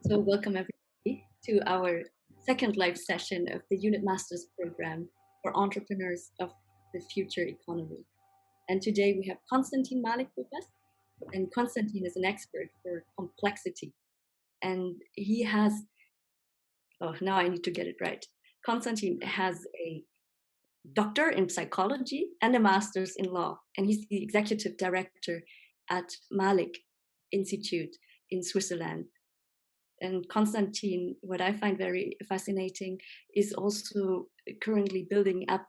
So welcome everybody to our second live session of the Unit Masters program for entrepreneurs of the future economy. And today we have Constantin Malik with us. And Constantin is an expert for complexity. And he has, oh, now I need to get it right. Constantin has a doctor in psychology and a master's in law. And he's the executive director at Malik Institute in Switzerland. And Constantin, what I find very fascinating, is also currently building up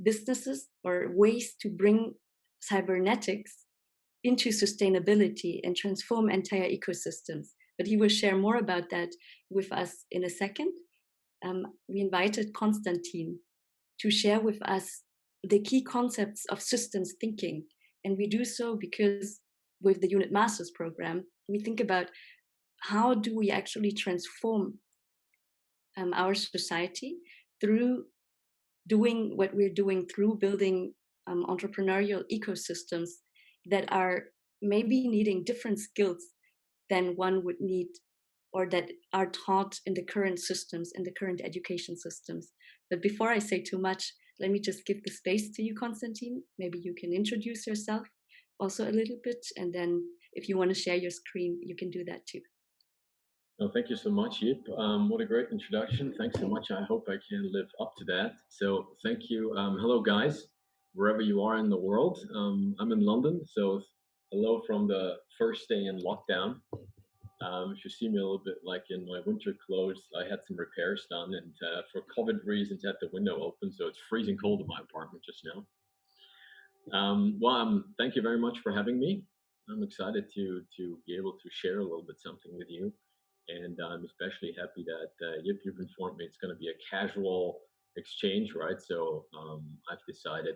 businesses or ways to bring cybernetics into sustainability and transform entire ecosystems. But he will share more about that with us in a second. We invited Constantin to share with us the key concepts of systems thinking. And we do so because with the Unit Masters program, we think about how do we actually transform our society through doing what we're doing, through building entrepreneurial ecosystems that are maybe needing different skills than one would need or that are taught in the current systems, in the current education systems. But before I say too much, let me just give the space to you, Constantin. Maybe you can introduce yourself also a little bit, and then if you want to share your screen, you can do that too. No, thank you so much, Yip. What a great introduction. Thanks so much. I hope I can live up to that. So thank you. Hello, guys, wherever you are in the world. I'm in London, so hello from the first day in lockdown. If you see me a little bit like in my winter clothes, I had some repairs done, and for COVID reasons, I had the window open, so it's freezing cold in my apartment just now. Thank you very much for having me. I'm excited to be able to share a little bit something with you. And I'm especially happy that you've informed me it's going to be a casual exchange, right? So I've decided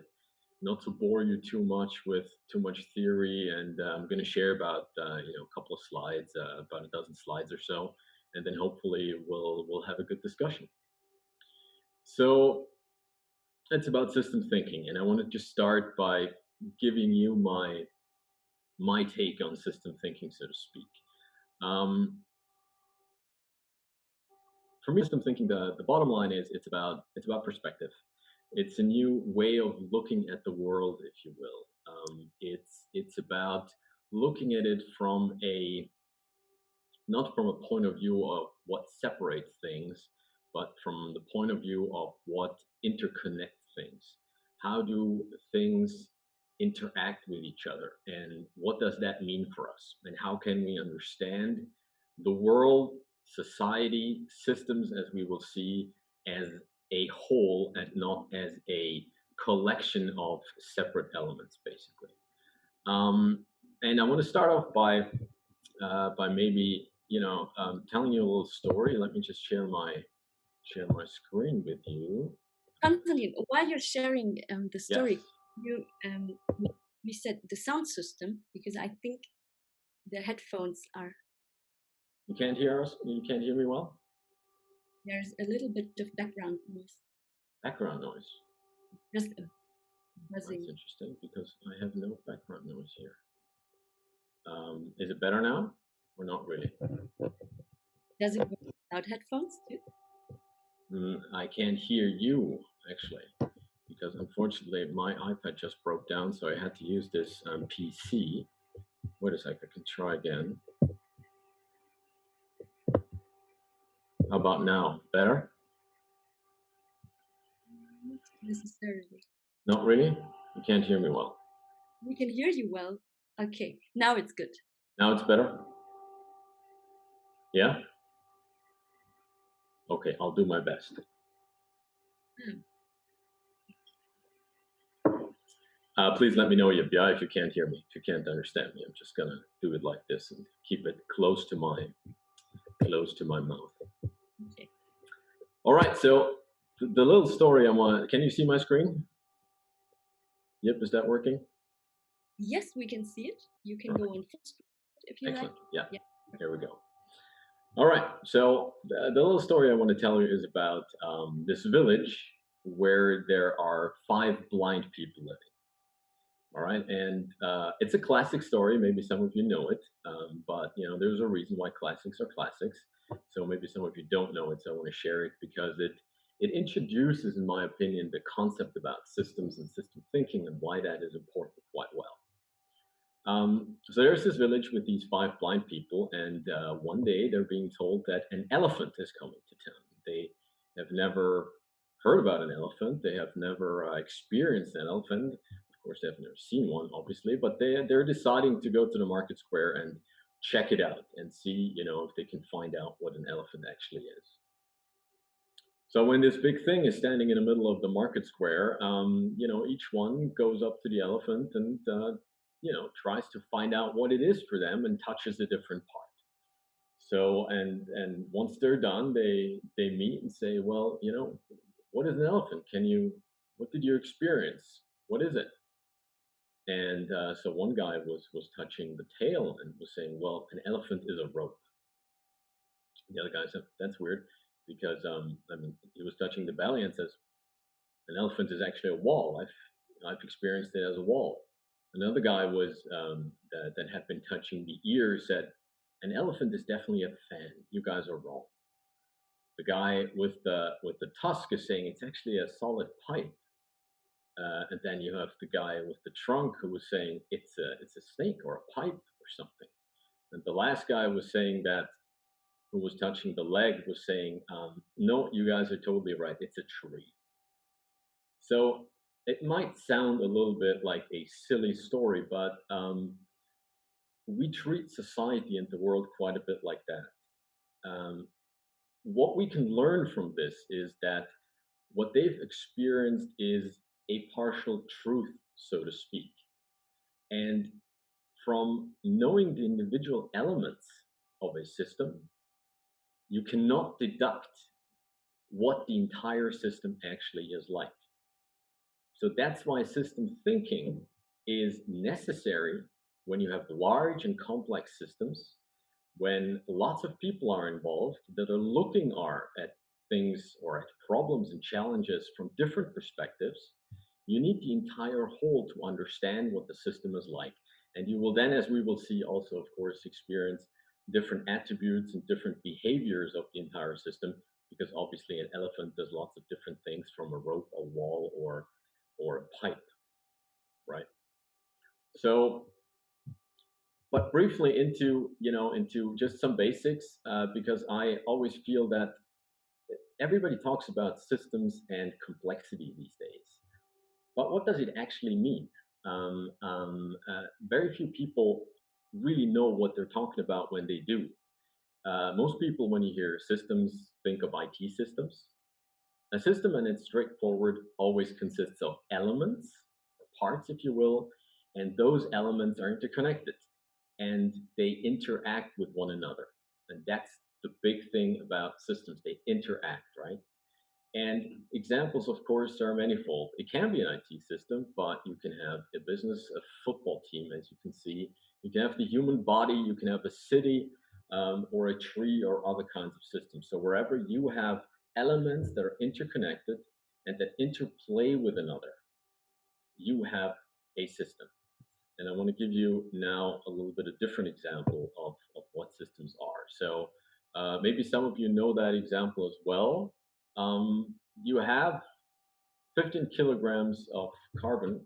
not to bore you too much with too much theory, and I'm going to share about a couple of slides, about a dozen slides or so, and then hopefully we'll have a good discussion. So it's about system thinking, and I want to just start by giving you my take on system thinking, so to speak. For me, system thinking, the bottom line is it's about perspective. It's a new way of looking at the world, if you will. It's about looking at it from not from a point of view of what separates things, but from the point of view of what interconnects things. How do things interact with each other, and what does that mean for us, and how can we understand the world, society, systems, as we will see, as a whole and not as a collection of separate elements, basically. And I want to start off by maybe telling you a little story. Let me just share my screen with you. Constantine, while you're sharing the story, Yes. you reset the sound system, because I think the headphones are. You can't hear us? You can't hear me well? There's a little bit of background noise. Background noise? Just a buzzing. That's interesting, because I have no background noise here. Is it better now, or not really? Does it work without headphones too? I can't hear you, actually, because unfortunately my iPad just broke down, so I had to use this PC. Wait a sec, I can try again. How about now? Better? Not necessarily. Not really? You can't hear me well. We can hear you well. Okay, now it's good. Now it's better? Yeah? Okay, I'll do my best. Please let me know, if you can't hear me, if you can't understand me. I'm just gonna do it like this and keep it close to my mouth. Okay. All right, so the little story can you see my screen? Yep, is that working? Yes, we can see it. You can go on full screen if you Excellent. like. Yeah, here we go. All right, so the little story I want to tell you is about this village where there are 5 blind people living. All right, and it's a classic story. Maybe some of you know it, but there's a reason why classics are classics. So maybe some of you don't know it. So I want to share it because it introduces, in my opinion, the concept about systems and system thinking and why that is important quite well. So there's this village with these five blind people, and one day they're being told that an elephant is coming to town. They have never heard about an elephant. They have never experienced an elephant. Of course, they have never seen one, obviously, but they're deciding to go to the market square and check it out and see, if they can find out what an elephant actually is. So when this big thing is standing in the middle of the market square, each one goes up to the elephant and tries to find out what it is for them and touches a different part. So and once they're done, they meet and say, well, what is an elephant? What did you experience? What is it? And so one guy was touching the tail and was saying, well, an elephant is a rope. The other guy said, that's weird, because he was touching the belly and says, an elephant is actually a wall. I've experienced it as a wall. Another guy was that had been touching the ear said, an elephant is definitely a fan. You guys are wrong. The guy with the tusk is saying it's actually a solid pipe. And then you have the guy with the trunk who was saying it's a snake or a pipe or something. And the last guy was saying that, who was touching the leg, was saying, no, you guys are totally right. It's a tree. So it might sound a little bit like a silly story, but we treat society and the world quite a bit like that. What we can learn from this is that what they've experienced is a partial truth, so to speak. And from knowing the individual elements of a system, you cannot deduct what the entire system actually is like. So that's why system thinking is necessary when you have large and complex systems, when lots of people are involved that are looking at things or at problems and challenges from different perspectives. You need the entire whole to understand what the system is like. And you will then, as we will see also, of course, experience different attributes and different behaviors of the entire system, because obviously an elephant does lots of different things, from a rope, a wall, or a pipe, right? So, but briefly into just some basics, because I always feel that everybody talks about systems and complexity these days, but what does it actually mean? Very few people really know what they're talking about when they do. Most people, when you hear systems, think of IT systems. A system, and it's straightforward, always consists of elements, or parts, if you will, and those elements are interconnected and they interact with one another. And that's the big thing about systems. They interact, right? And examples, of course, are manifold. It can be an IT system, but you can have a business, a football team, as you can see. You can have the human body, you can have a city, or a tree, or other kinds of systems. So wherever you have elements that are interconnected and that interplay with another, you have a system. And I want to give you now a little bit of different example of what systems are. So maybe some of you know that example as well. You have 15 kilograms of carbon,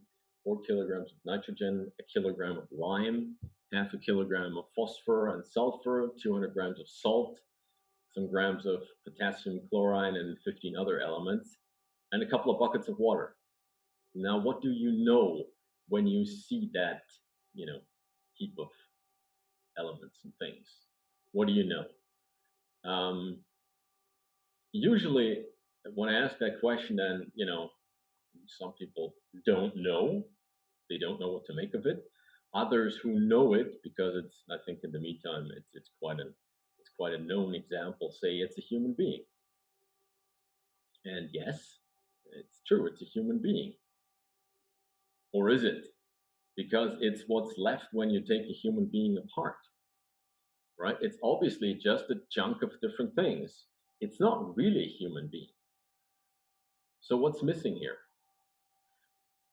4 kilograms of nitrogen, a kilogram of lime, half a kilogram of phosphor and sulfur, 200 grams of salt, some grams of potassium chloride, and 15 other elements, and a couple of buckets of water. Now, what do you know when you see that, heap of elements and things? What do you know? Usually, when I ask that question, then, some people don't know. They don't know what to make of it. Others who know it, because it's, I think in the meantime, it's quite a known example, say it's a human being. And yes, it's true, it's a human being. Or is it? Because it's what's left when you take a human being apart, right? It's obviously just a chunk of different things. It's not really a human being. So what's missing here?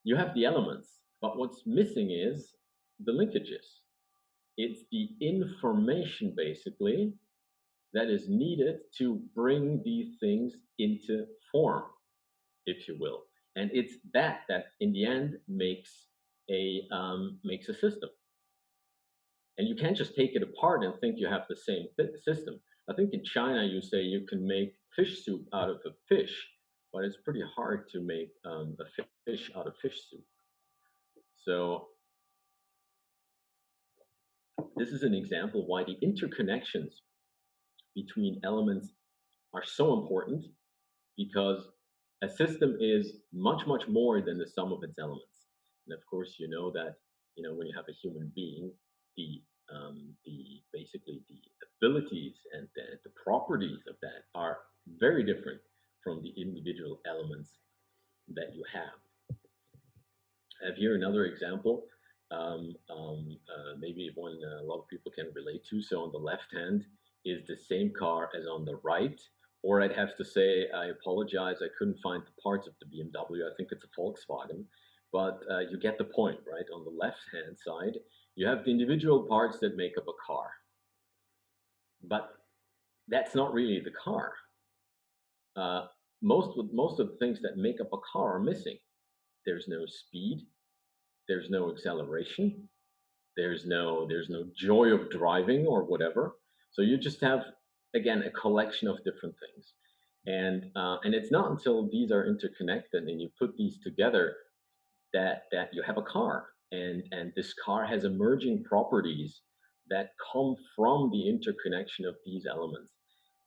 You have the elements, But what's missing is the linkages. It's the information, basically, that is needed to bring these things into form, if you will. And it's that in the end makes a system. And you can't just take it apart and think you have the same system. I think in China you say you can make fish soup out of a fish, but it's pretty hard to make a fish out of fish soup. So this is an example why the interconnections between elements are so important, because a system is much, much more than the sum of its elements. And of course, you know that, when you have a human being, the basically the abilities and the properties of that are very different from the individual elements that you have. I have here another example, maybe one a lot of people can relate to. So on the left hand is the same car as on the right, or I'd have to say, I apologize, I couldn't find the parts of the BMW. I think it's a Volkswagen, but you get the point, right? On the left hand side, you have the individual parts that make up a car, but that's not really the car. Most of the things that make up a car are missing. There's no speed, there's no acceleration, there's no joy of driving or whatever. So you just have, again, a collection of different things, and it's not until these are interconnected and you put these together that you have a car, and this car has emerging properties that come from the interconnection of these elements.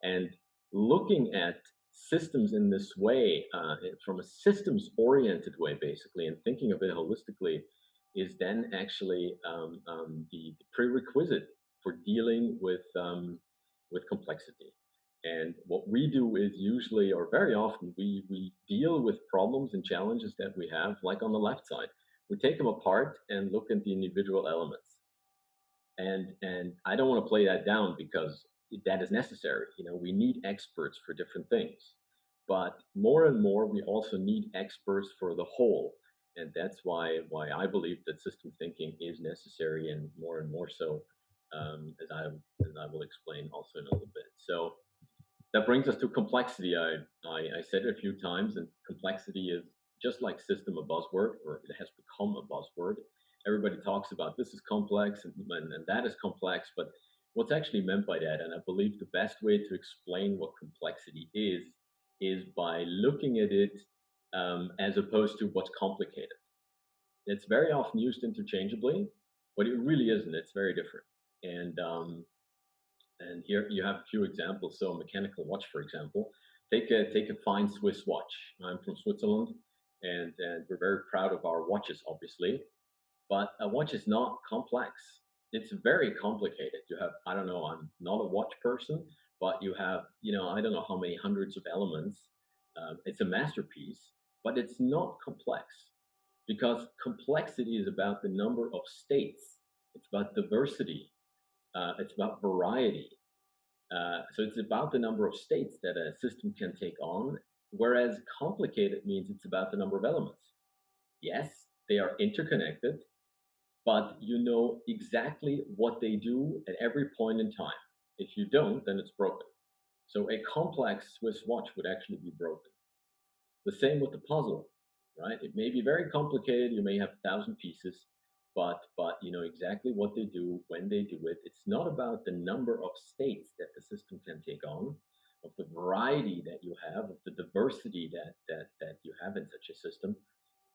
And looking at systems in this way, from a systems oriented way, basically, and thinking of it holistically, is then actually the prerequisite for dealing with complexity. And what we do is usually, or very often, we deal with problems and challenges that we have, like on the left side. We take them apart and look at the individual elements. And I don't want to play that down, because that is necessary. We need experts for different things, but more and more we also need experts for the whole. And that's why I believe that system thinking is necessary, and more so, as I will explain also in a little bit. So that brings us to complexity. I said it a few times, and complexity is, just like system, a buzzword, or it has become a buzzword. Everybody talks about this is complex, and that is complex, but what's actually meant by that? And I believe the best way to explain what complexity is by looking at it as opposed to what's complicated. It's very often used interchangeably, but it really isn't. It's very different. And here you have a few examples. So a mechanical watch, for example, take a fine Swiss watch. I'm from Switzerland, and we're very proud of our watches, obviously. But a watch is not complex. It's very complicated. You have, I don't know, I'm not a watch person, but you have, I don't know how many hundreds of elements. It's a masterpiece, but it's not complex, because complexity is about the number of states. It's about diversity. It's about variety. So it's about the number of states that a system can take on, whereas complicated means it's about the number of elements. Yes, they are interconnected, but you know exactly what they do at every point in time. If you don't, then it's broken. So a complex Swiss watch would actually be broken. The same with the puzzle, right? It may be very complicated. You may have 1,000 pieces, but you know exactly what they do when they do it. It's not about the number of states that the system can take on, of the variety that you have, of the diversity that you have in such a system.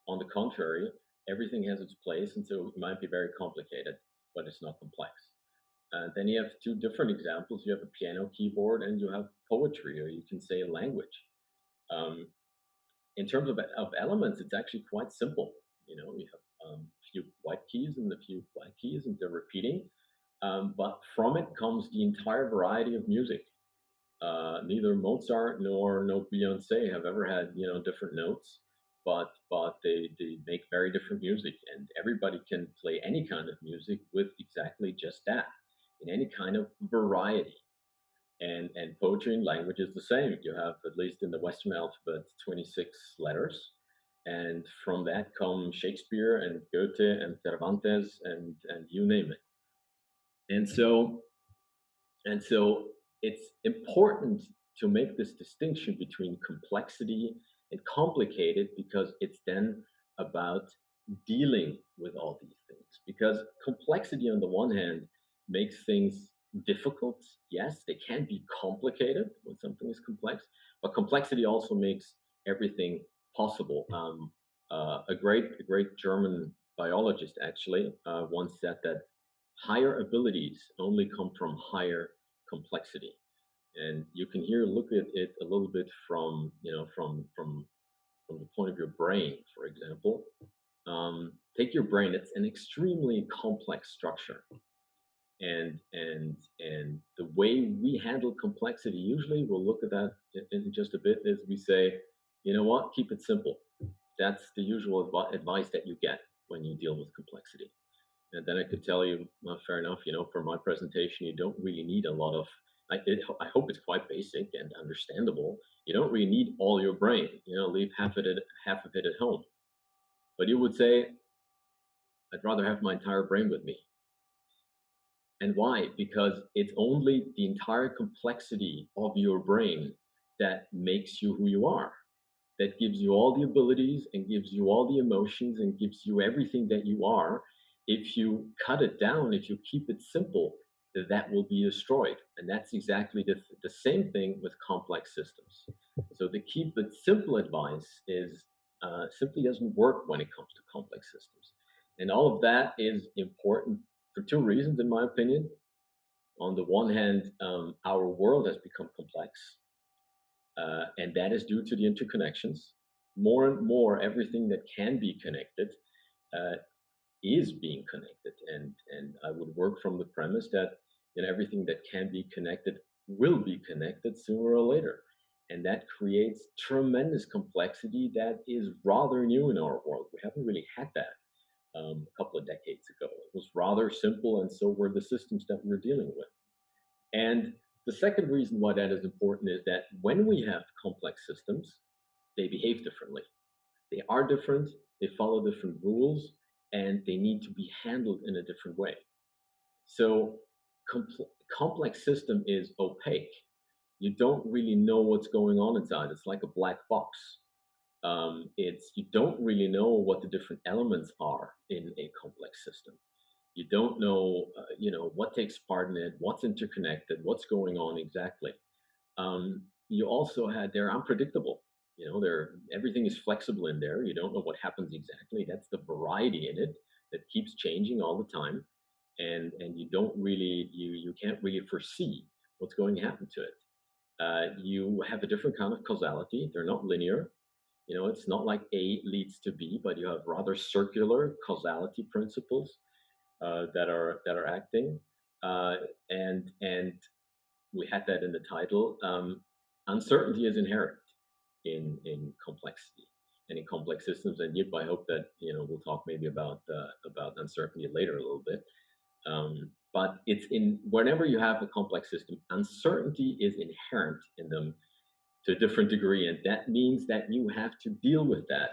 On the contrary, everything has its place, and so it might be very complicated, but it's not complex. Then you have two different examples. You have a piano keyboard, and you have poetry, or you can say a language. Um, in terms of elements, it's actually quite simple. You have a few white keys and a few black keys, and they're repeating. But from it comes the entire variety of music. Neither Mozart nor no Beyonce have ever had different notes, but they make very different music, and everybody can play any kind of music with exactly just that, in any kind of variety. And poetry and language is the same. You have, at least in the Western alphabet, 26 letters, And from that come Shakespeare and Goethe and Cervantes and you name it. And so and so it's important to make this distinction between complexity and complicated, because it's then about dealing with all these things. Because complexity, on the one hand, makes things difficult. Yes, they can be complicated when something is complex, but complexity also makes everything possible. A great German biologist actually once said that higher abilities only come from higher complexity. And you can here look at it a little bit from, from the point of your brain, for example. Take your brain; it's an extremely complex structure, and the way we handle complexity, usually we'll look at that in just a bit, is we say, you know what, keep it simple. That's the usual advice that you get when you deal with complexity. And then I could tell you, well, fair enough, for my presentation, you don't really need a lot of, I hope it's quite basic and understandable. You don't really need all your brain, leave half of it at home. But you would say, I'd rather have my entire brain with me. And why? Because it's only the entire complexity of your brain that makes you who you are, that gives you all the abilities and gives you all the emotions and gives you everything that you are. If you cut it down, if you keep it simple, that will be destroyed. And that's exactly the same thing with complex systems. So the keep it simple advice is simply doesn't work when it comes to complex systems. And all of that is important for two reasons, in my opinion. On the one hand, our world has become complex, and that is due to the interconnections. More and more, everything that can be connected uh, is being connected, and I would work from the premise that everything that can be connected will be connected sooner or later, and that creates tremendous complexity that is rather new in our world. We haven't really had that a couple of decades ago. It was rather simple, and so were the systems that we're dealing with. And the second reason why that is important is that when we have complex systems, they behave differently. They are different, they follow different rules, and they need to be handled in a different way. So, complex system is opaque. You don't really know what's going on inside. It's like a black box. It's you don't really know what the different elements are in a complex system. You don't know, what takes part in it, what's interconnected, what's going on exactly. You also had they're unpredictable. They're everything is flexible in there. You don't know what happens exactly. That's the variety in it that keeps changing all the time, and you don't really you can't really foresee what's going to happen to it. You have a different kind of causality. They're not linear. It's not like A leads to B, but you have rather circular causality principles that are acting, uh, and we had that in the title. Uncertainty is inherent in complexity and in complex systems, and Yip, I hope that we'll talk maybe about uncertainty later a little bit. But it's in whenever you have a complex system, uncertainty is inherent in them to a different degree, and that means that you have to deal with that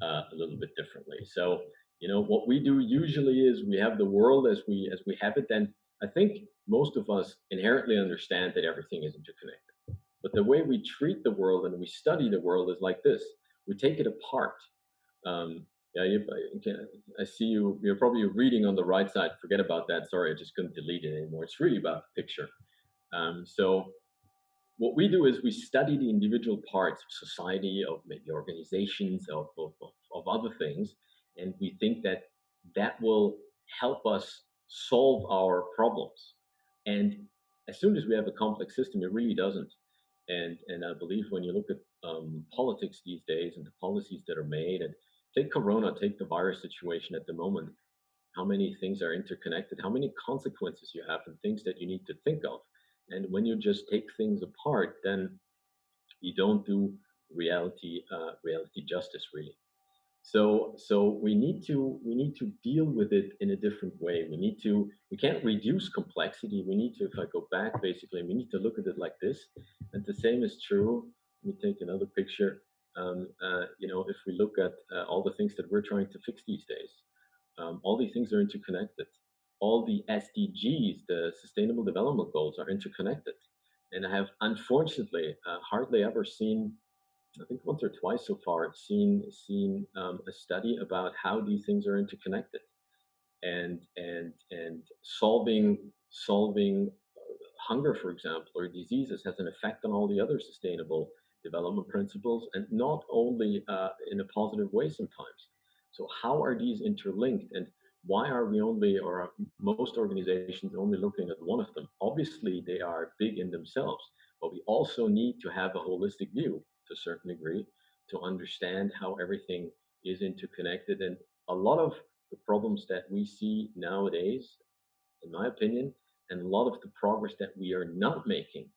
a little bit differently. So, what we do usually is we have the world as we have it. Then I think most of us inherently understand that everything is interconnected. But the way we treat the world and we study the world is like this: we take it apart. Yeah, I see you. You're probably reading on the right side. Forget about that. Sorry, I just couldn't delete it anymore. It's really about the picture. So what we do is we study the individual parts of society, of maybe organizations, of other things, and we think that that will help us solve our problems. And as soon as we have a complex system, it really doesn't. And I believe when you look at politics these days and the policies that are made, and take Corona, take the virus situation at the moment, how many things are interconnected, how many consequences you have, and things that you need to think of. And when you just take things apart, then you don't do reality justice really. So we need to deal with it in a different way. We can't reduce complexity. We need to, if I go back, basically, we need to look at it like this. And the same is true. Let me take another picture. If we look at all the things that we're trying to fix these days, all these things are interconnected. All the SDGs, the Sustainable Development Goals, are interconnected. And I have unfortunately hardly ever seen, I think once or twice so far, seen a study about how these things are interconnected, and solving hunger, for example, or diseases has an effect on all the other sustainable development principles, and not only in a positive way sometimes. So how are these interlinked, and why are we only, or are most organizations only looking at one of them? Obviously, they are big in themselves, but we also need to have a holistic view to a certain degree to understand how everything is interconnected. And a lot of the problems that we see nowadays, in my opinion, and a lot of the progress that we are not making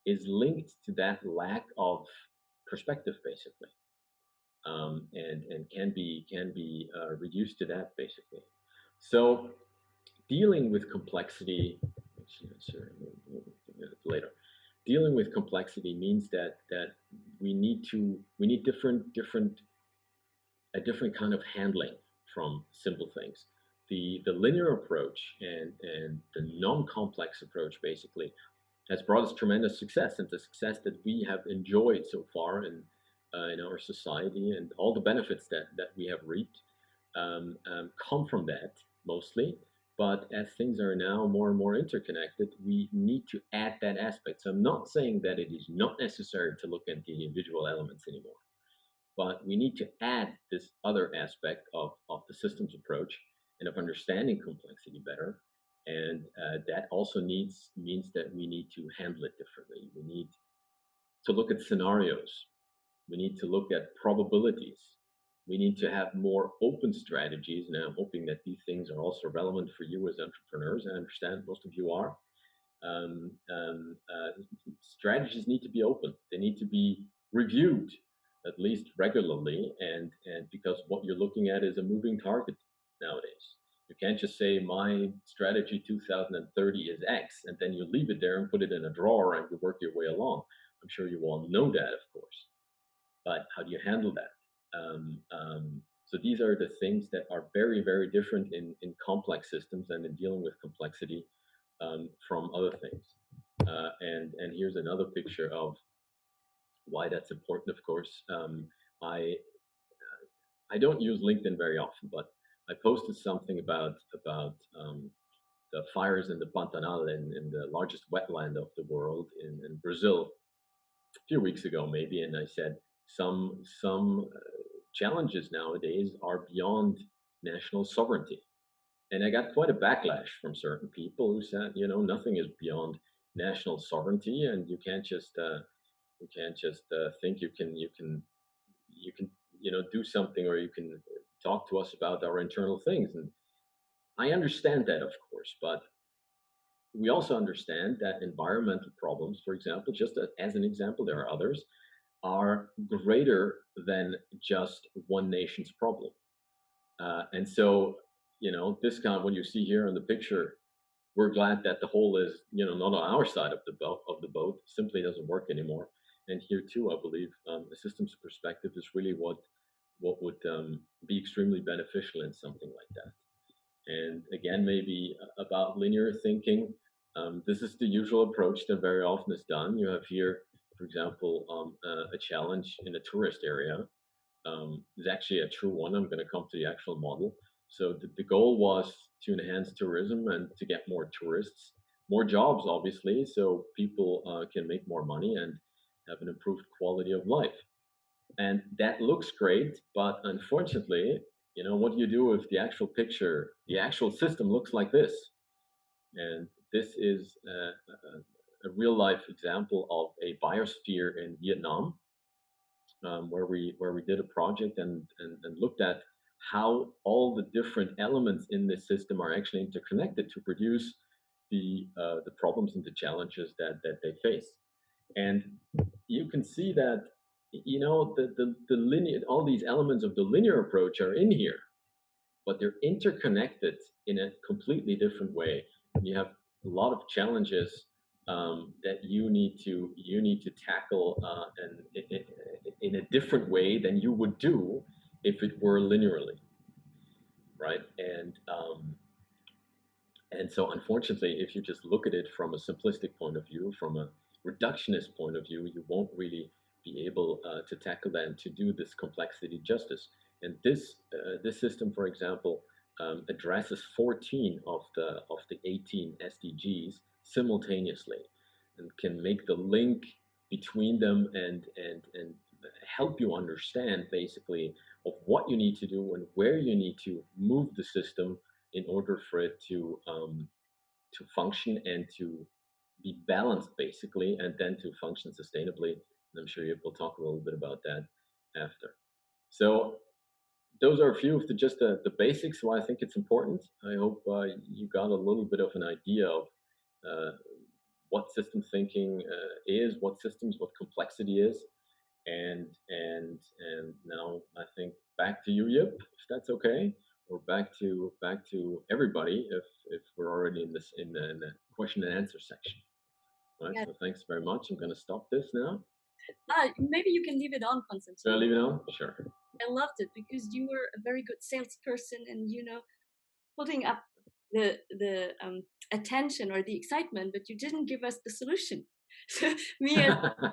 is linked to that lack of perspective, basically, and can be reduced to that, basically. So dealing with complexity, later. Dealing with complexity means that we need different a different kind of handling from simple things. The linear approach and the non-complex approach basically has brought us tremendous success, and the success that we have enjoyed so far in our society, and all the benefits that we have reaped come from that mostly. But as things are now more and more interconnected, we need to add that aspect. So I'm not saying that it is not necessary to look at the individual elements anymore, but we need to add this other aspect of the systems approach and of understanding complexity better. And that also means that we need to handle it differently. We need to look at scenarios. We need to look at probabilities. We need to have more open strategies. And I'm hoping that these things are also relevant for you as entrepreneurs. I understand most of you are. um, um, uh, Strategies need to be open. They need to be reviewed at least regularly, and because what you're looking at is a moving target nowadays. You can't just say my strategy 2030 is X, and then you leave it there and put it in a drawer and you work your way along. I'm sure you all know that, of course, but how do you handle that? So these are the things that are very, very different in complex systems and in dealing with complexity from other things. And here's another picture of why that's important. Of course, I I don't use LinkedIn very often, but I posted something about the fires in the Pantanal, in the largest wetland of the world in Brazil, a few weeks ago maybe, and I said some challenges nowadays are beyond national sovereignty. And I got quite a backlash from certain people who said, nothing is beyond national sovereignty, and you can't just think you can do something, or you can talk to us about our internal things. And I understand that, of course, but we also understand that environmental problems, for example, just as an example, there are others, are greater than just one nation's problem. And so, this kind of what you see here in the picture, we're glad that the whole is, not on our side of the boat. Simply doesn't work anymore. And here too, I believe a systems perspective is really what would be extremely beneficial in something like that. And again, maybe about linear thinking. This is the usual approach that very often is done. You have here, for example, a challenge in a tourist area. Is actually a true one. I'm going to come to the actual model. So the goal was to enhance tourism and to get more tourists, more jobs, obviously, so people can make more money and have an improved quality of life. And that looks great, but unfortunately, what do you do if the actual picture, the actual system looks like this? And this is a real life example of a biosphere in Vietnam, where we did a project and looked at how all the different elements in this system are actually interconnected to produce the problems and the challenges that they face. And you can see that the linear, all these elements of the linear approach are in here, but they're interconnected in a completely different way. And you have a lot of challenges that you need to tackle in a different way than you would do if it were linearly, right? And so, unfortunately, if you just look at it from a simplistic point of view, from a reductionist point of view, you won't really be able to tackle that and to do this complexity justice. And this system, for example, addresses 14 of the 18 SDGs simultaneously, and can make the link between them and help you understand basically of what you need to do and where you need to move the system in order for it to function and to be balanced basically, and then to function sustainably. And I'm sure we'll talk a little bit about that after. So those are a few of the basics why I think it's important. I hope you got a little bit of an idea of uh, what system thinking is, what complexity is, and now I think back to you, Yip, if that's okay, or back to everybody if we're already in the question and answer section. All right. Yeah. So thanks very much. I'm going to stop this now. Maybe you can leave it on, Constantine. Should I leave it on? Sure. I loved it because you were a very good salesperson, and putting up the attention or the excitement, but you didn't give us the solution. So me as an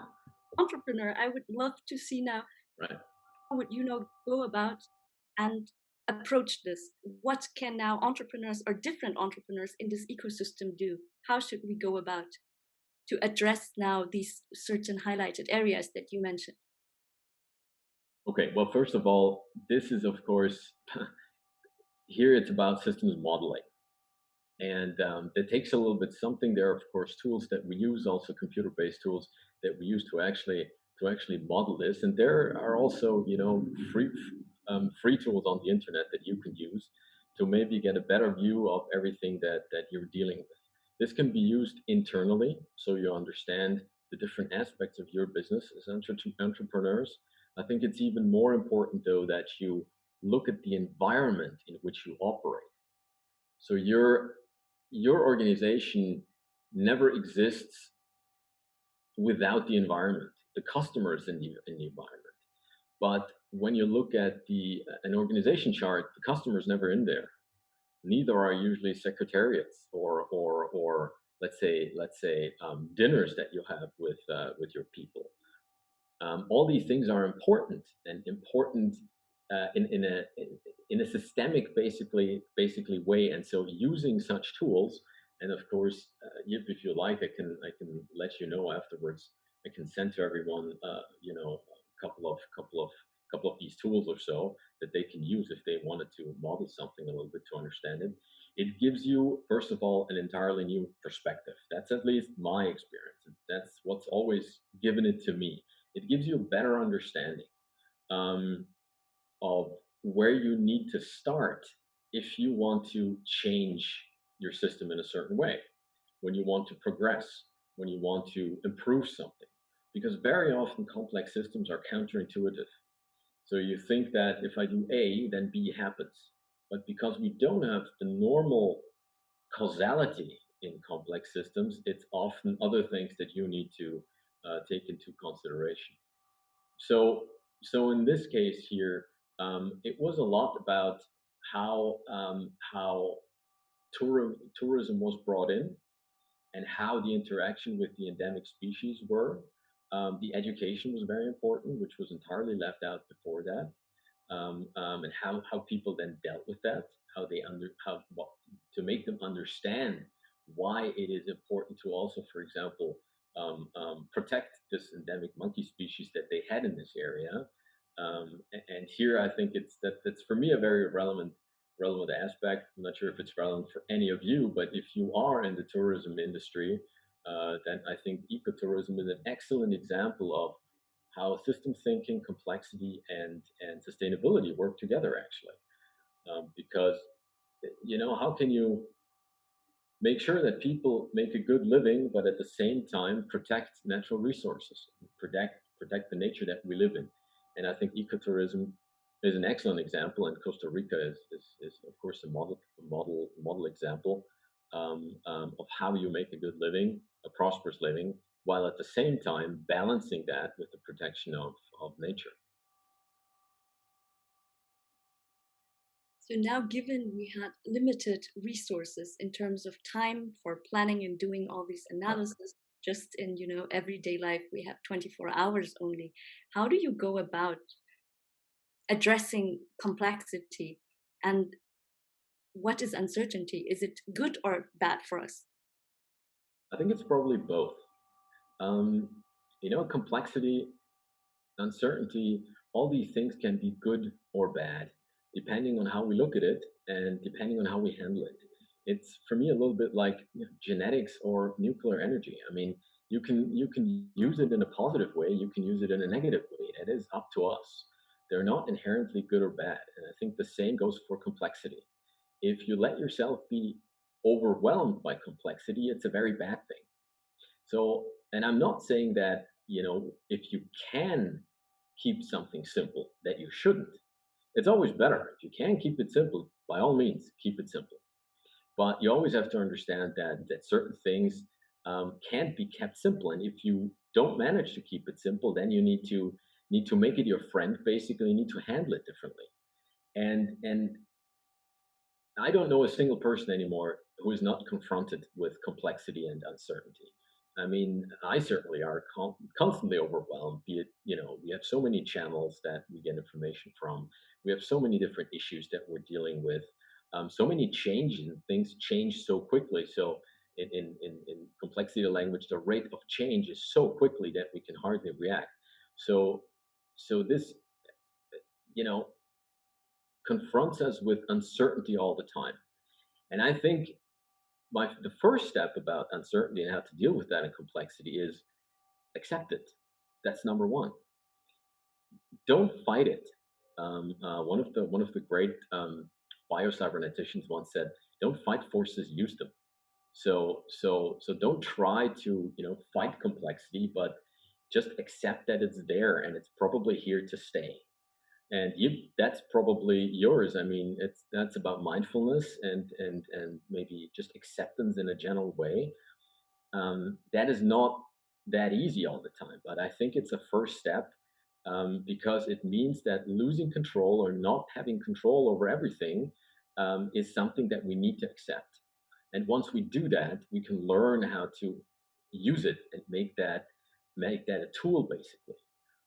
entrepreneur, I would love to see now Right. how would go about and approach this. What can now entrepreneurs or different entrepreneurs in this ecosystem do? How should we go about to address now these certain highlighted areas that you mentioned? Okay. Well, first of all, this is of course here it's about systems modeling. And it takes a little bit something. There are, of course, tools that we use, also computer-based tools that we use to actually model this. And there are also, free tools on the internet that you can use to maybe get a better view of everything that you're dealing with. This can be used internally, so you understand the different aspects of your business as entrepreneurs. I think it's even more important, though, that you look at the environment in which you operate. So your organization never exists without the environment, the customers in the environment. But when you look at an organization chart, the customer's never in there. Neither are usually secretariats or let's say dinners that you have with your people. All these things are important and important in a systemic basically way. And so using such tools, and of course, if you like, I can let you know afterwards. I can send to everyone, a couple of these tools or so that they can use if they wanted to model something a little bit to understand it. It gives you, first of all, an entirely new perspective. That's at least my experience. That's what's always given it to me. It gives you a better understanding um, of where you need to start if you want to change your system in a certain way, when you want to progress, when you want to improve something. Because very often complex systems are counterintuitive. So you think that if I do A, then B happens. But because we don't have the normal causality in complex systems, it's often other things that you need to take into consideration. So in this case here, it was a lot about how tourism was brought in and how the interaction with the endemic species were. The education was very important, which was entirely left out before that, and how people then dealt with that, how they under how what, to make them understand why it is important to also, for example, protect this endemic monkey species that they had in this area. And here I think that's for me a very relevant aspect. I'm not sure if it's relevant for any of you, but if you are in the tourism industry, then I think ecotourism is an excellent example of how system thinking, complexity, and sustainability work together actually. Because how can you make sure that people make a good living, but at the same time protect natural resources, protect the nature that we live in? And I think ecotourism is an excellent example, and Costa Rica is of course a model example. of how you make a good living, a prosperous living, while at the same time balancing that with the protection of nature. So now, given we had limited resources in terms of time for planning and doing all these analysis, just in everyday life, we have 24 hours only. How do you go about addressing complexity, and what is uncertainty? Is it good or bad for us? I think it's probably both. Um, complexity, uncertainty, all these things can be good or bad, depending on how we look at it and depending on how we handle it. It's for me a little bit like genetics or nuclear energy. I mean, you can use it in a positive way, you can use it in a negative way. It is up to us. They're not inherently good or bad, and I think the same goes for complexity. If you let yourself be overwhelmed by complexity, it's a very bad thing. So, and I'm not saying that, if you can keep something simple, that you shouldn't. It's always better. If you can keep it simple, by all means, keep it simple. But you always have to understand that certain things can't be kept simple. And if you don't manage to keep it simple, then you need to make it your friend. Basically, you need to handle it differently. And I don't know a single person anymore who is not confronted with complexity and uncertainty. I mean, I certainly are constantly overwhelmed. Be it, we have so many channels that we get information from. We have so many different issues that we're dealing with. So many changes, and things change so quickly. So, in complexity of language, the rate of change is so quickly that we can hardly react. So, so this, you know, confronts us with uncertainty all the time. And I think the first step about uncertainty and how to deal with that and complexity is accept it. That's number one. Don't fight it. One of the great bio-cyberneticians once said, "Don't fight forces, use them." So don't try to fight complexity, but just accept that it's there and it's probably here to stay. And that's probably yours. I mean, that's about mindfulness and maybe just acceptance in a general way. That is not that easy all the time, but I think it's a first step, because it means that losing control or not having control over everything is something that we need to accept. And once we do that, we can learn how to use it and make that a tool, basically.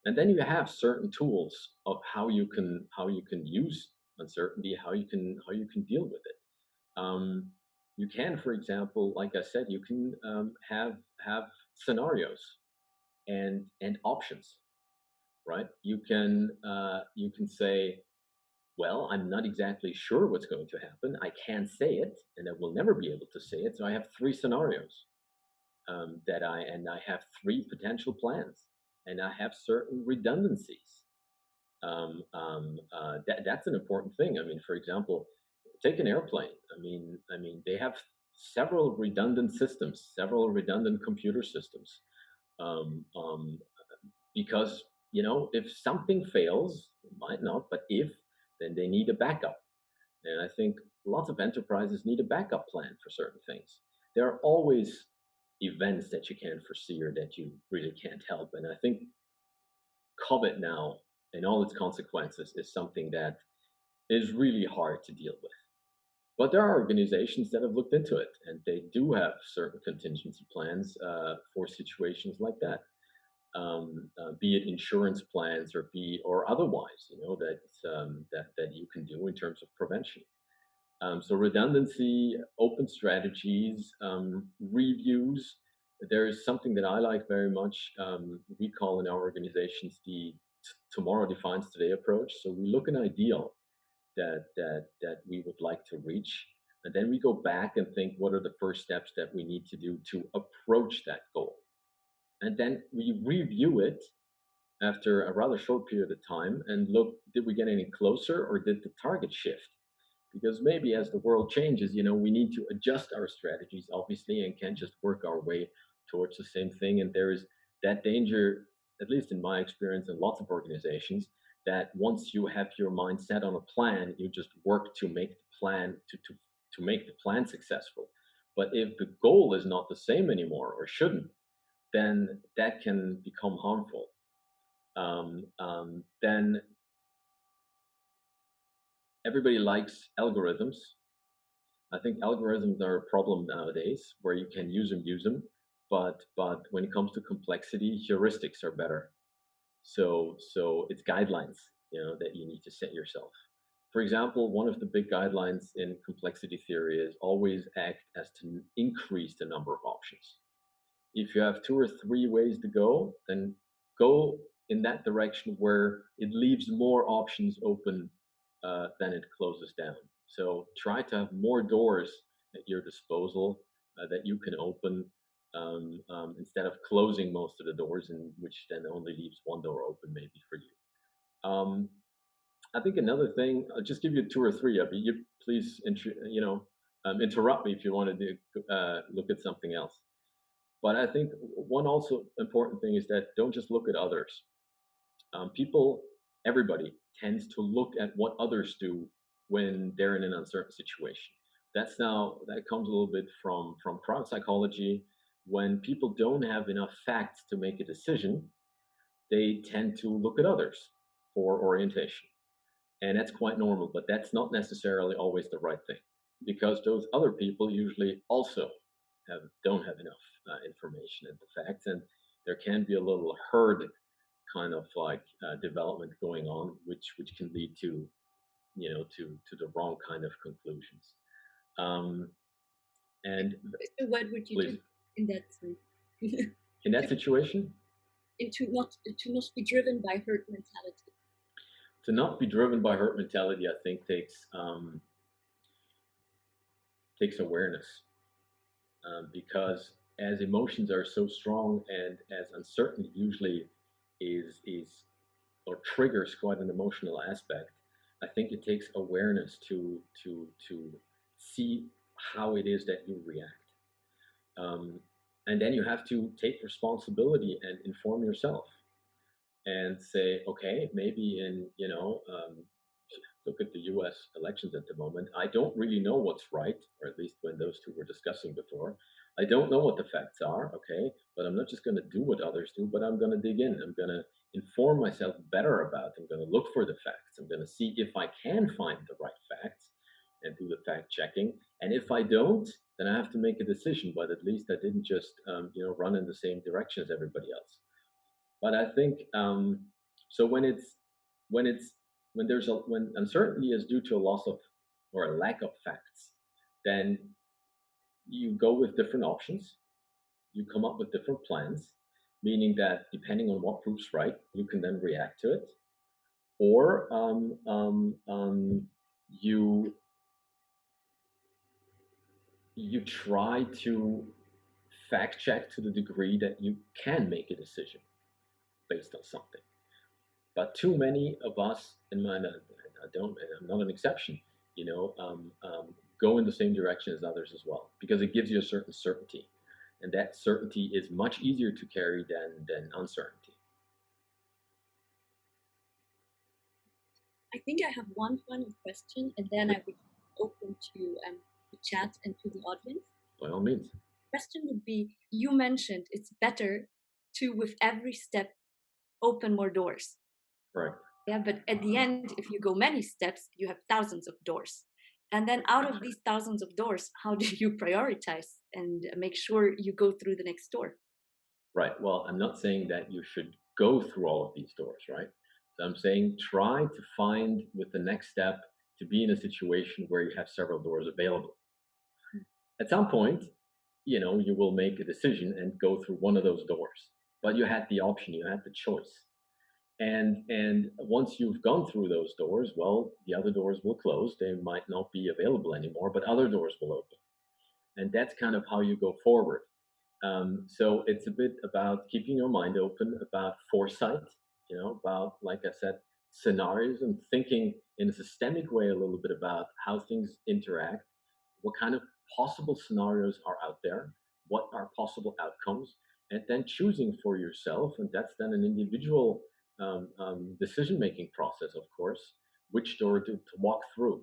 And then you have certain tools of how you can use uncertainty, how you can deal with it. Um, you can, for example, like I said, you can have scenarios and options, right? You can say, well, I'm not exactly sure what's going to happen. I can't say it, and I will never be able to say it. So I have three scenarios, and I have three potential plans, and I have certain redundancies. That's an important thing. I mean, for example, take an airplane. I mean, they have several redundant systems, several redundant computer systems, um, um, because if something fails, it might not, but if, then they need a backup. And I think lots of enterprises need a backup plan for certain things. There are always events that you can't foresee or that you really can't help, and I think COVID now and all its consequences is something that is really hard to deal with. But there are organizations that have looked into it, and they do have certain contingency plans for situations like that. Be it insurance plans or otherwise, that you can do in terms of prevention. So redundancy, open strategies, reviews. There's something that I like very much. We call in our organizations the tomorrow defines today approach. So we look an ideal that we would like to reach, and then we go back and think what are the first steps that we need to do to approach that goal, and then we review it after a rather short period of time and look, did we get any closer or did the target shift? Because maybe as the world changes, we need to adjust our strategies, obviously, and can't just work our way towards the same thing. And there is that danger, at least in my experience in lots of organizations, that once you have your mind set on a plan, you just work to make the plan successful. But if the goal is not the same anymore or shouldn't, then that can become harmful. Then everybody likes algorithms. I think algorithms are a problem nowadays where you can use them, but when it comes to complexity, heuristics are better. So it's guidelines, that you need to set yourself. For example, one of the big guidelines in complexity theory is always act as to increase the number of options. If you have 2 or 3 ways to go, then go in that direction where it leaves more options open than it closes down. So try to have more doors at your disposal that you can open instead of closing most of the doors, and which then only leaves one door open maybe for you. I think another thing, I'll just give you 2 or 3. You please, interrupt me if you want to look at something else. But I think one also important thing is that don't just look at others. Everybody tends to look at what others do when they're in an uncertain situation. That comes a little bit from crowd psychology. When people don't have enough facts to make a decision, they tend to look at others for orientation. And that's quite normal, but that's not necessarily always the right thing, because those other people usually also don't have enough information and the facts, and there can be a little herd kind of like development going on, which can lead to to the wrong kind of conclusions. Um, and So what would you please, do in that sense? in that situation, And to not be driven by herd mentality. to not be driven by herd mentality, I think takes awareness, because as emotions are so strong and as uncertainty usually is or triggers quite an emotional aspect, I think it takes awareness to see how it is that you react, and then you have to take responsibility and inform yourself and say, okay, maybe look at the U.S. elections at the moment. I don't really know what's right, or at least when those two were discussing before. I don't know what the facts are, okay, but I'm not just going to do what others do, but I'm going to dig in. I'm going to inform myself better about it. I'm going to look for the facts. I'm going to see if I can find the right facts and do the fact checking. And if I don't, then I have to make a decision. But at least I didn't just run in the same direction as everybody else. But I think so when uncertainty is due to a loss of or a lack of facts, then you go with different options. You come up with different plans, meaning that depending on what proves right, you can then react to it, or you try to fact check to the degree that you can make a decision based on something. But too many of us, and I'm not an exception, go in the same direction as others as well, because it gives you a certain certainty, and that certainty is much easier to carry than uncertainty. I think I have one final question, and then I would open to the chat and to the audience. By all means. Question would be: you mentioned it's better to, with every step, open more doors. Right. Yeah, but at the end, if you go many steps, you have thousands of doors. And then out of these thousands of doors, how do you prioritize and make sure you go through the next door? Right. Well, I'm not saying that you should go through all of these doors, right? So I'm saying try to find with the next step to be in a situation where you have several doors available. At some point, you will make a decision and go through one of those doors. But you had the option, you had the choice. And once you've gone through those doors, well, the other doors will close. They might not be available anymore, but other doors will open. And that's kind of how you go forward. So it's a bit about keeping your mind open, about foresight, about, like I said, scenarios, and thinking in a systemic way a little bit about how things interact, what kind of possible scenarios are out there, what are possible outcomes, and then choosing for yourself. And that's then an individual decision-making process, of course, which door to walk through.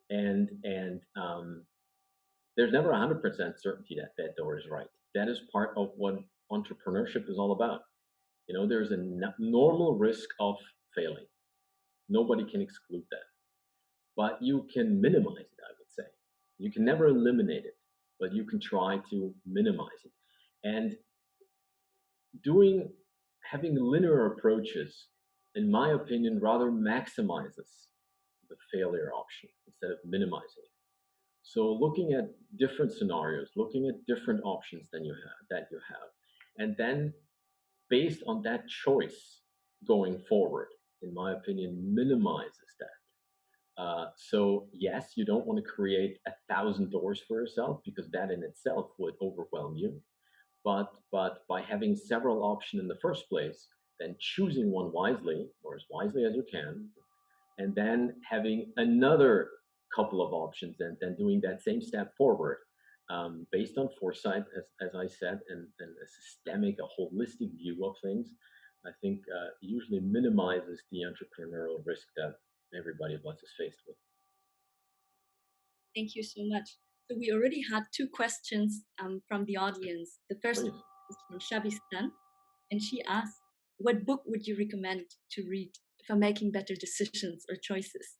And there's never 100% certainty that that door is right. That is part of what entrepreneurship is all about. There's a normal risk of failing. Nobody can exclude that, but you can minimize it, I would say. You can never eliminate it, but you can try to minimize it. And having linear approaches, in my opinion, rather maximizes the failure option instead of minimizing it. So looking at different scenarios, looking at different options that you have, and then based on that choice going forward, in my opinion, minimizes that. So yes, you don't want to create 1,000 doors for yourself because that in itself would overwhelm you. But by having several options in the first place, then choosing one wisely or as wisely as you can, and then having another couple of options and then doing that same step forward based on foresight, as I said, and a systemic, a holistic view of things, I think usually minimizes the entrepreneurial risk that everybody of us is faced with. Thank you so much. So we already had two questions from the audience. The first Please. is from Shabistan, and she asked, what book would you recommend to read for making better decisions or choices?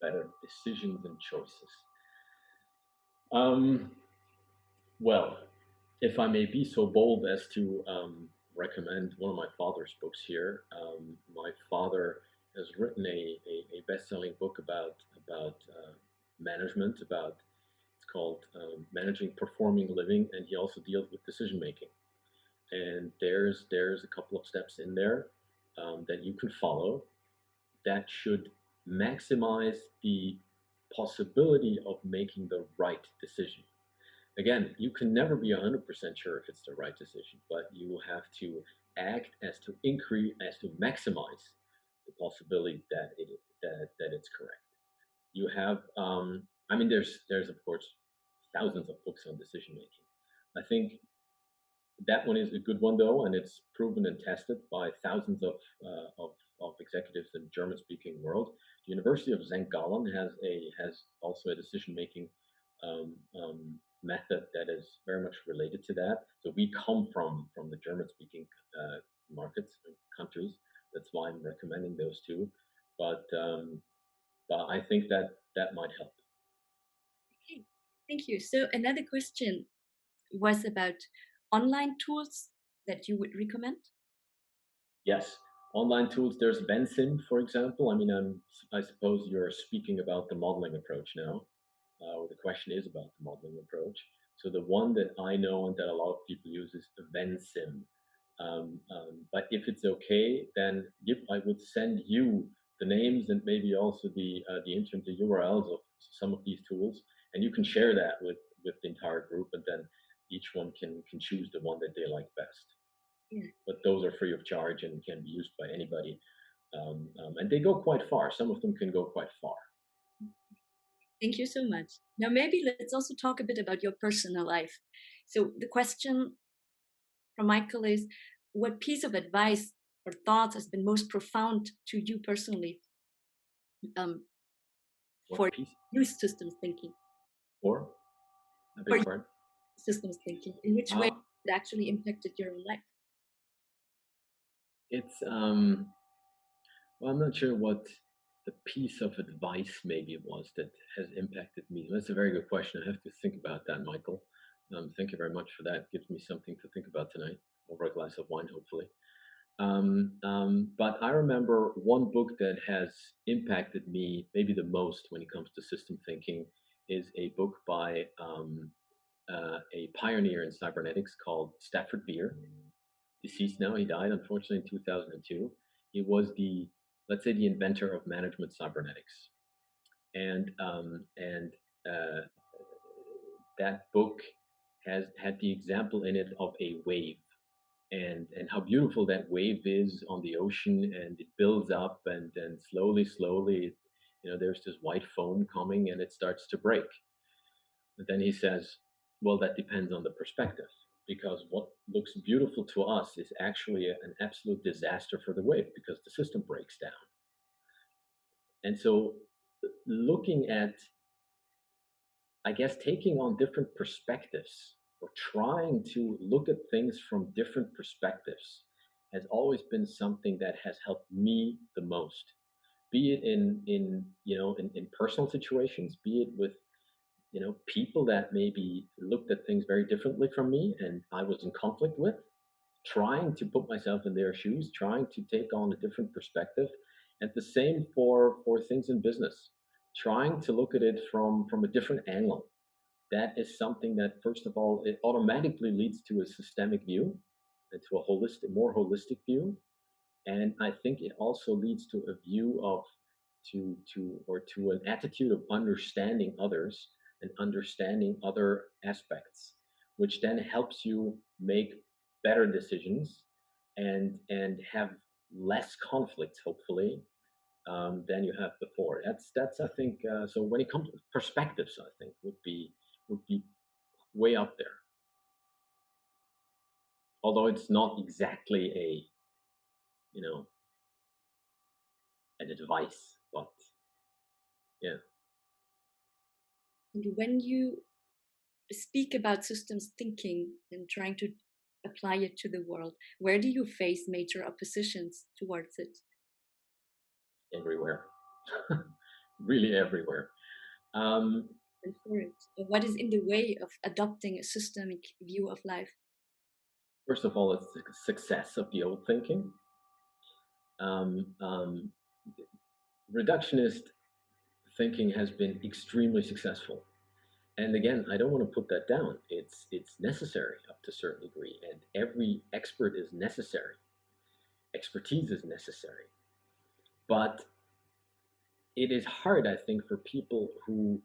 Better decisions and choices. Well, if I may be so bold as to recommend one of my father's books here, my father has written a best-selling book about management. It's called Managing Performing Living, and he also deals with decision making. And there's a couple of steps in there that you can follow that should maximize the possibility of making the right decision. Again, you can never be 100% sure if it's the right decision, but you have to act as to maximize the possibility that it's correct. You have, there's of course thousands of books on decision making. I think that one is a good one though, and it's proven and tested by thousands of executives in the German-speaking world. The University of St. Gallen has also a decision-making method that is very much related to that. So we come from the German-speaking markets and countries. That's why I'm recommending those two. But I think that might help. Okay, thank you. So another question was about online tools that you would recommend. Yes, online tools. There's Vensim, for example. I suppose you're speaking about the modeling approach now, or the question is about the modeling approach. So the one that I know and that a lot of people use is Vensim. But if it's okay, then I would send you the names and maybe also the URLs of some of these tools, and you can share that with the entire group, and then each one can choose the one that they like best. Yeah. But those are free of charge and can be used by anybody, and they go quite far. Some of them can go quite far. Thank you so much. Now, maybe let's also talk a bit about your personal life. So the question from Michael is, what piece of advice or thoughts has been most profound to you personally for use systems thinking? Or? A big part? Systems thinking. In which way it actually impacted your own life? It's, well, I'm not sure what the piece of advice maybe it was that has impacted me. That's a very good question. I have to think about that, Michael. Thank you very much for that. Gives me something to think about tonight over a glass of wine, hopefully. But I remember one book that has impacted me maybe the most when it comes to system thinking is a book by a pioneer in cybernetics called Stafford Beer. Deceased now, he died unfortunately in 2002. He was let's say, the inventor of management cybernetics, and that book has had the example in it of a wave, and how beautiful that wave is on the ocean, and it builds up, and then slowly, there's this white foam coming, and it starts to break. And then he says, well, that depends on the perspective, because what looks beautiful to us is actually an absolute disaster for the wave because the system breaks down. And so looking at I guess taking on different perspectives or trying to look at things from different perspectives has always been something that has helped me the most. Be it in personal situations, be it with people that maybe looked at things very differently from me and I was in conflict with, trying to put myself in their shoes, trying to take on a different perspective. And the same for things in business, trying to look at it from a different angle. That is something that, first of all, it automatically leads to a systemic view and to a more holistic view. And I think it also leads to a view of to an attitude of understanding others and understanding other aspects, which then helps you make better decisions and have less conflicts, hopefully, than you have before. That's I think so. When it comes to perspectives, I think would be way up there. Although it's not exactly a you know an advice, but yeah. And when you speak about systems thinking and trying to apply it to the world, where do you face major oppositions towards it? Everywhere, really everywhere. Um, And for it, what is in the way of adopting a systemic view of life? First of all, it's the success of the old thinking. Um, um, Reductionist thinking has been extremely successful. And again, I don't want to put that down. It's necessary up to a certain degree, and every expert is necessary. Expertise is necessary. But it is hard, I think, for people who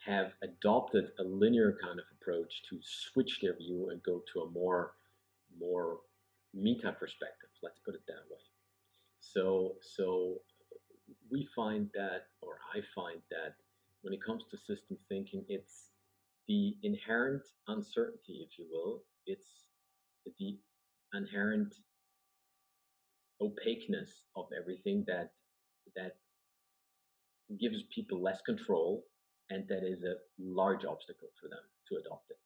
have adopted a linear kind of approach to switch their view and go to a more meta perspective. Let's put it that way. So we find that, or I find that, when it comes to system thinking, it's the inherent uncertainty, if you will. It's the inherent opaqueness of everything that gives people less control, and that is a large obstacle for them to adopt it.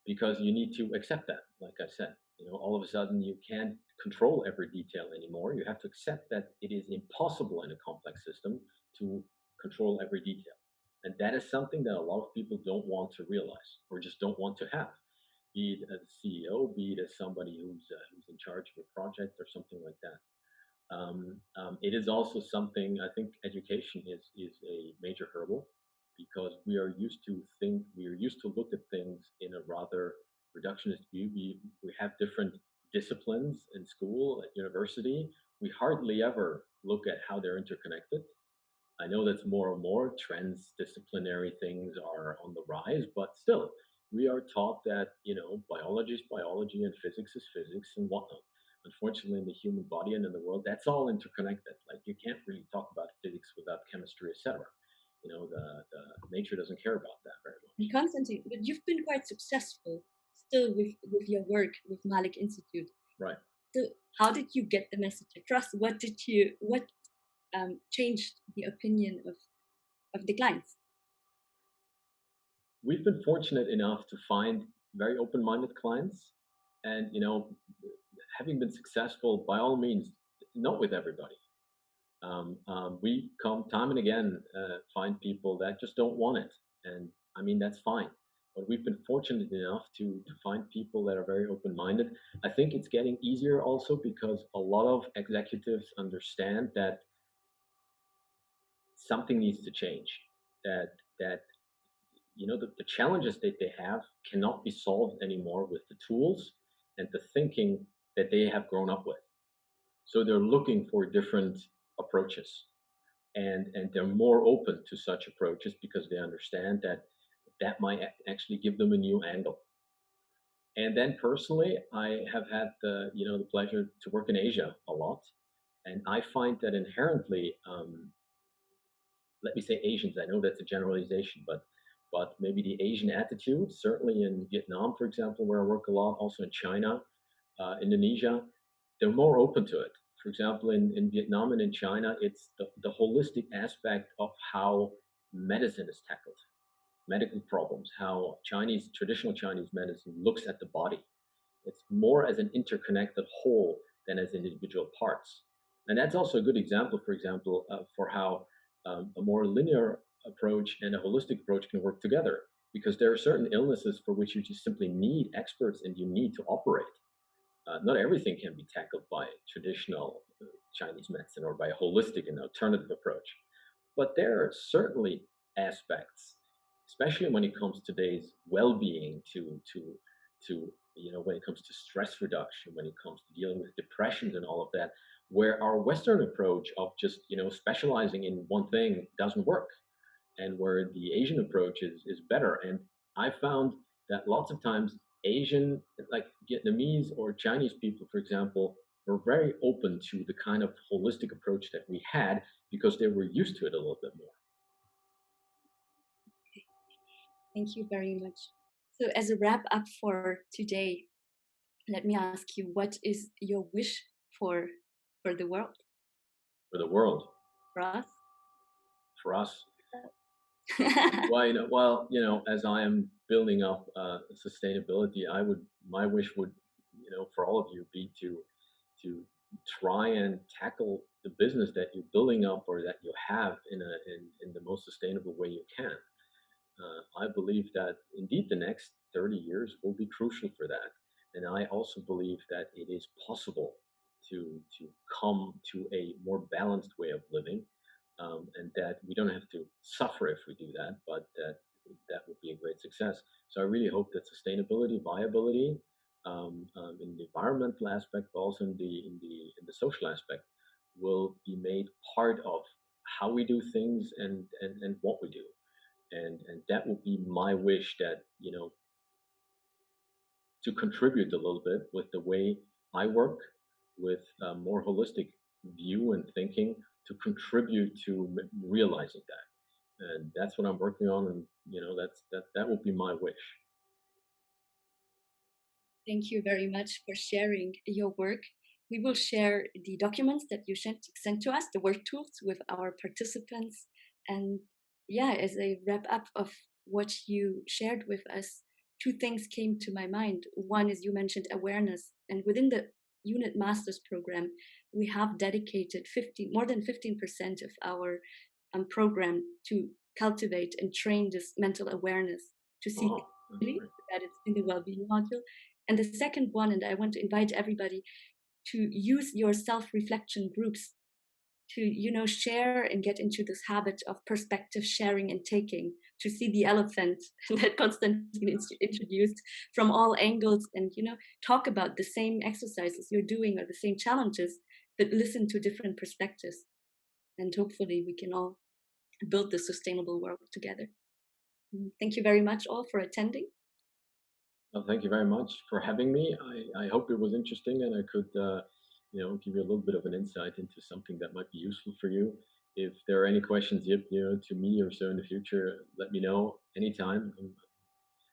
Because you need to accept that, like I said, all of a sudden you can't control every detail anymore. You have to accept that it is impossible in a complex system to control every detail. And that is something that a lot of people don't want to realize or just don't want to have, be it as a CEO, be it as somebody who's in charge of a project or something like that. It is also something, I think education is a major hurdle, because we are used to look at things in a rather reductionist view. We have different disciplines in school, at university. We hardly ever look at how they're interconnected. I know that's more and more transdisciplinary things are on the rise, but still, we are taught that biology is biology and physics is physics and whatnot. Unfortunately, in the human body and in the world, that's all interconnected. Like, you can't really talk about physics without chemistry, etc. The nature doesn't care about that very And much. Constantine, but you've been quite successful still with your work with Malik Institute. Right. So how did you get the message across? What changed the opinion of the clients? We've been fortunate enough to find very open-minded clients, and having been successful, by all means, not with everybody. We come time and again, find people that just don't want it, and I mean that's fine. But we've been fortunate enough to find people that are very open-minded. I think it's getting easier also because a lot of executives understand that something needs to change. That the challenges that they have cannot be solved anymore with the tools and the thinking that they have grown up with. So they're looking for different approaches, and they're more open to such approaches because they understand that might actually give them a new angle. And then personally, I have had the pleasure to work in Asia a lot, and I find that inherently, let me say Asians. I know that's a generalization, but maybe the Asian attitude, certainly in Vietnam, for example, where I work a lot, also in China, Indonesia, they're more open to it. For example, in Vietnam and in China, it's the holistic aspect of how medicine is tackled. medical problems, how traditional Chinese medicine looks at the body. It's more as an interconnected whole than as individual parts. And that's also a good example, for example, for how a more linear approach and a holistic approach can work together. Because there are certain illnesses for which you just simply need experts and you need to operate. Not everything can be tackled by traditional Chinese medicine or by a holistic and alternative approach. But there are certainly aspects, especially when it comes to today's well-being, to when it comes to stress reduction, when it comes to dealing with depressions and all of that, where our Western approach of just specializing in one thing doesn't work, and where the Asian approach is better. And I found that lots of times Asian, like Vietnamese or Chinese people, for example, were very open to the kind of holistic approach that we had because they were used to it a little bit more. Thank you very much. So as a wrap up for today, let me ask you, what is your wish for the world? For the world. For us? For us. Well, as I am building up sustainability, my wish would, for all of you, be to try and tackle the business that you're building up or that you have in the most sustainable way you can. I believe that indeed the next 30 years will be crucial for that, and I also believe that it is possible to come to a more balanced way of living, and that we don't have to suffer if we do that, but that would be a great success. So I really hope that sustainability, viability, in the environmental aspect, but also in the social aspect, will be made part of how we do things and what we do, and that would be my wish, that to contribute a little bit with the way I work, with a more holistic view and thinking, to contribute to realizing that. And that's what I'm working on, and that would be my wish. Thank you very much for sharing your work. We will share the documents that you sent to us, the work tools, with our participants. And yeah, as a wrap up of what you shared with us, two things came to my mind. One is, you mentioned awareness, and within the unit master's program, we have dedicated more than 15% of our program to cultivate and train this mental awareness, to see that it's in the well-being module. And the second one, and I want to invite everybody to use your self-reflection groups to share and get into this habit of perspective sharing and taking, to see the elephant that Constantin introduced from all angles, and talk about the same exercises you're doing or the same challenges, but listen to different perspectives. And hopefully we can all build the sustainable world together. Thank you very much all for attending. Well, thank you very much for having me. I hope it was interesting, and I could give you a little bit of an insight into something that might be useful for you. If there are any questions, to me or so in the future, let me know anytime.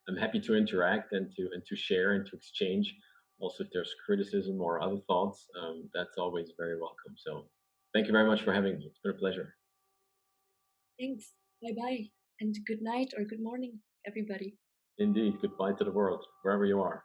I'm happy to interact and to share and to exchange. Also, if there's criticism or other thoughts, that's always very welcome. So thank you very much for having me. It's been a pleasure. Thanks. Bye-bye. And good night or good morning, everybody. Indeed. Goodbye to the world, wherever you are.